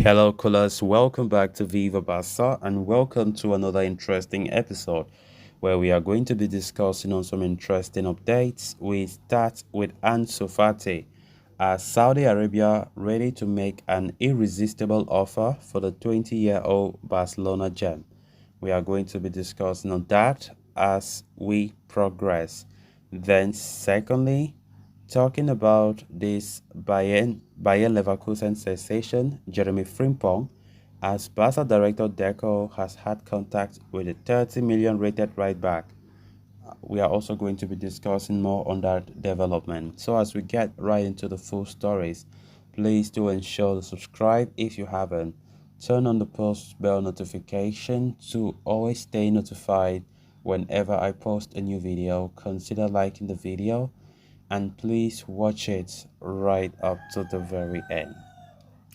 Hello, callers. Welcome back to Viva Basa and welcome to another interesting episode where we are going to be discussing on some interesting updates. We start with Ansu Fati. Saudi Arabia ready to make an irresistible offer for the 20-year-old Barcelona gem. We are going to be discussing on that as we progress. Then, secondly, talking about this Bayer Leverkusen sensation, Jeremy Frimpong, as Barca director Deco has had contact with a 30 million rated right back. We are also going to be discussing more on that development. So as we get right into the full stories, please do ensure to subscribe if you haven't. Turn on the post bell notification to always stay notified whenever I post a new video. Consider liking the video and please watch it right up to the very end.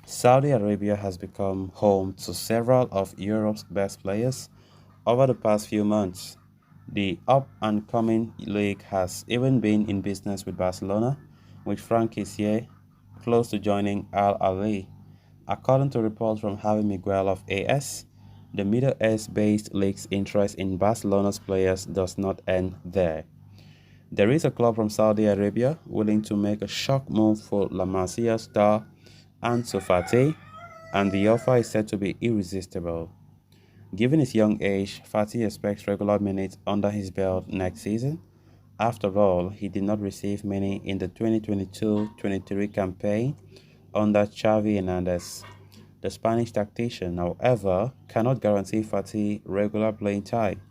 Saudi Arabia has become home to several of Europe's best players over the past few months. The up and coming league has even been in business with Barcelona, with Frank Kessié close to joining Al Ali. According to reports from Javi Miguel of AS, the Middle East based league's interest in Barcelona's players does not end there. There is a club from Saudi Arabia willing to make a shock move for La Masia star Ansu Fati, and the offer is said to be irresistible. Given his young age, Fati expects regular minutes under his belt next season. After all, he did not receive many in the 2022-23 campaign under Xavi Hernandez. The Spanish tactician, however, cannot guarantee Fati regular playing time.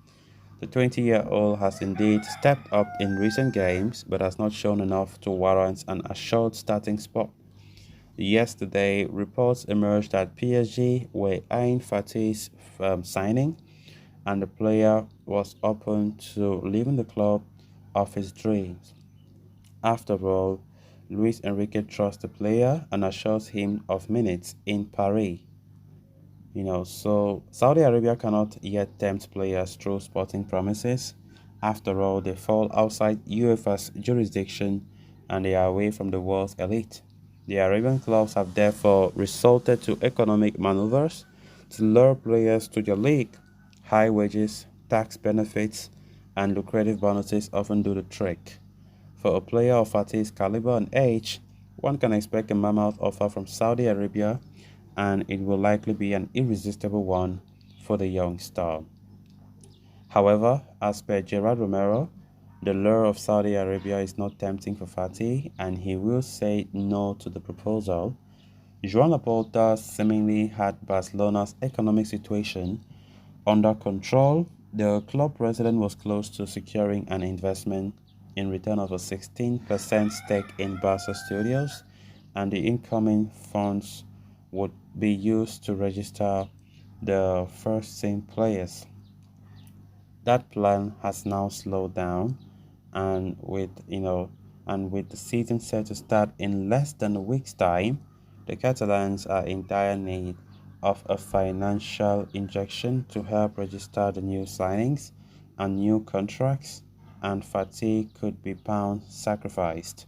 The 20-year-old has indeed stepped up in recent games but has not shown enough to warrant an assured starting spot. Yesterday, reports emerged that PSG were eyeing Fati's signing, and the player was open to leaving the club of his dreams. After all, Luis Enrique trusts the player and assures him of minutes in Paris. So Saudi Arabia cannot yet tempt players through sporting promises. After all, they fall outside UEFA's jurisdiction and they are away from the world's elite. The Arabian clubs have therefore resorted to economic maneuvers to lure players to their league. High wages, tax benefits, and lucrative bonuses often do the trick. For a player of Fatih's caliber and age, one can expect a mammoth offer from Saudi Arabia, and it will likely be an irresistible one for the young star. However, as per Gerard Romero, the lure of Saudi Arabia is not tempting for Fatih, and he will say no to the proposal. Joan Laporta seemingly had Barcelona's economic situation under control. The club president was close to securing an investment in return of a 16% stake in Barca Studios, and the incoming funds would be used to register the first team players. That plan has now slowed down, and with the season set to start in less than a week's time, the Catalans are in dire need of a financial injection to help register the new signings and new contracts, and Fati could be pound sacrificed.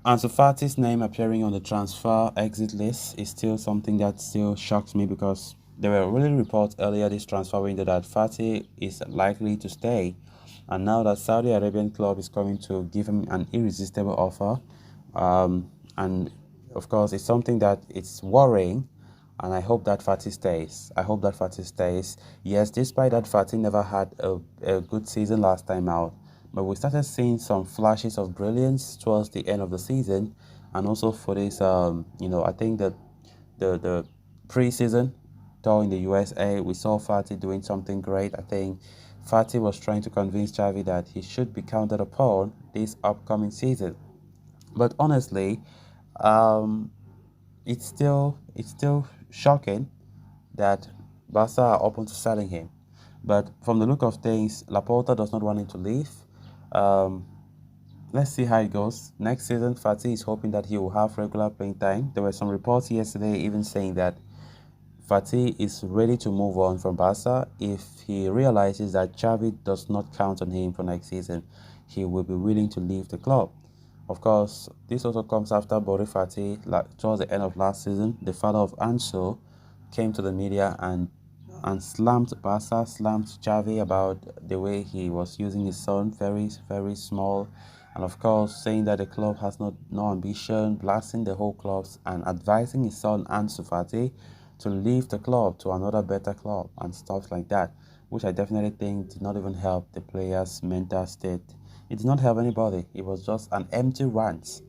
Ansu Fati's name appearing on the transfer exit list is still something that still shocks me because there were really reports earlier this transfer window that Fati is likely to stay, and now that Saudi Arabian club is coming to give him an irresistible offer, and of course it's something that it's worrying, and I hope that Fati stays. I hope that Fati stays. Yes, despite that Fati never had a good season last time out, but we started seeing some flashes of brilliance towards the end of the season, and also for this, I think that the preseason tour in the USA, we saw Fati doing something great. I think Fati was trying to convince Xavi that he should be counted upon this upcoming season. But honestly, um, it's still shocking that Barca are open to selling him. But from the look of things, Laporta does not want him to leave. Um, let's see how it goes. Next season, Fati is hoping that he will have regular playing time. There were some reports yesterday even saying that Fati is ready to move on from Barca if he realizes that Xavi does not count on him for next season. He will be willing to leave the club. Of course, this also comes after Fati, towards the end of last season. The father of Ansu came to the media and slammed Barca, slammed Xavi about the way he was using his son, very, very small, and of course saying that the club has no ambition, blasting the whole clubs and advising his son Ansu Fati to leave the club to another better club and stuff like that, which I definitely think did not even help the player's mental state. It did not help anybody. It was just an empty rant.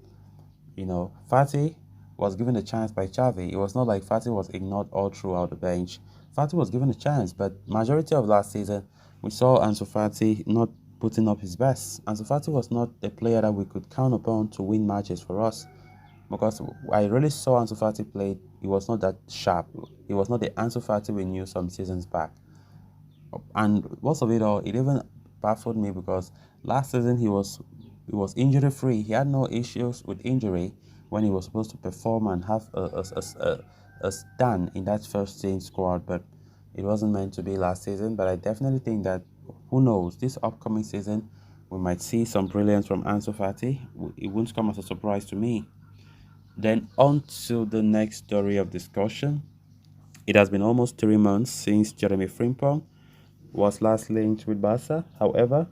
Fati was given a chance by Xavi. It was not like Fati was ignored all throughout the bench. Fati was given a chance, but majority of last season, we saw Ansu Fati not putting up his best. Ansu Fati was not a player that we could count upon to win matches for us, because I really saw Ansu Fati play. He was not that sharp. He was not the Ansu Fati we knew some seasons back. And most of it all, it even baffled me because last season he was injury free. He had no issues with injury when he was supposed to perform and have a stand in that first team squad. But it wasn't meant to be last season. But I definitely think that, who knows, this upcoming season we might see some brilliance from Ansu Fati. It won't come as a surprise to me. Then on to the next story of discussion. It has been almost 3 months since Jeremy Frimpong was last linked with Barca. However,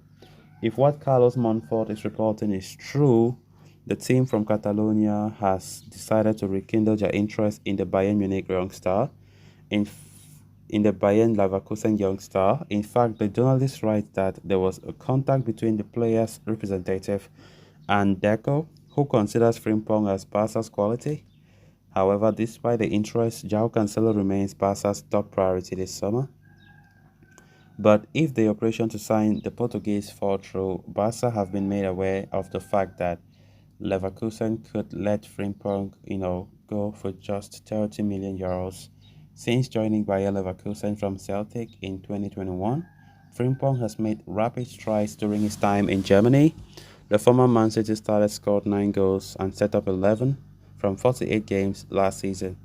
if what Carlos Monfort is reporting is true, the team from Catalonia has decided to rekindle their interest in the Bayern Munich youngster, in, in the Bayern Leverkusen youngster. In fact, the journalist writes that there was a contact between the player's representative and Deco, who considers Frimpong as Barca's quality. However, despite the interest, João Cancelo remains Barca's top priority this summer. But if the operation to sign the Portuguese fall through, Barca have been made aware of the fact that Leverkusen could let Frimpong, go for just 30 million euros. Since joining Bayer Leverkusen from Celtic in 2021, Frimpong has made rapid strides during his time in Germany. The former Man City starter scored 9 goals and set up 11 from 48 games last season,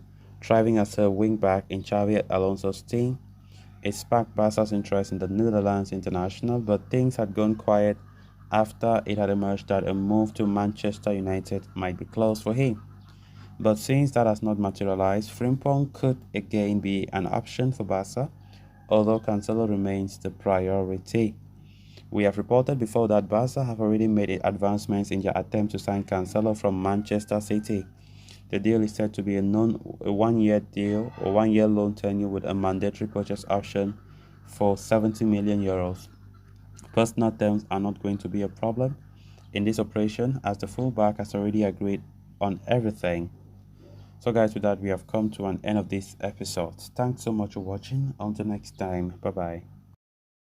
thriving as a wing-back in Xavi Alonso's team. It sparked Barca's interest in the Netherlands international, but things had gone quiet after it had emerged that a move to Manchester United might be close for him. But since that has not materialized, Frimpong could again be an option for Barca, although Cancelo remains the priority. We have reported before that Barca have already made advancements in their attempt to sign Cancelo from Manchester City. The deal is said to be a 1-year deal or 1-year loan tenure with a mandatory purchase option for 70 million euros. Personal terms are not going to be a problem in this operation, as the fullback has already agreed on everything. So guys, with that we have come to an end of this episode. Thanks so much for watching. Until next time, bye bye.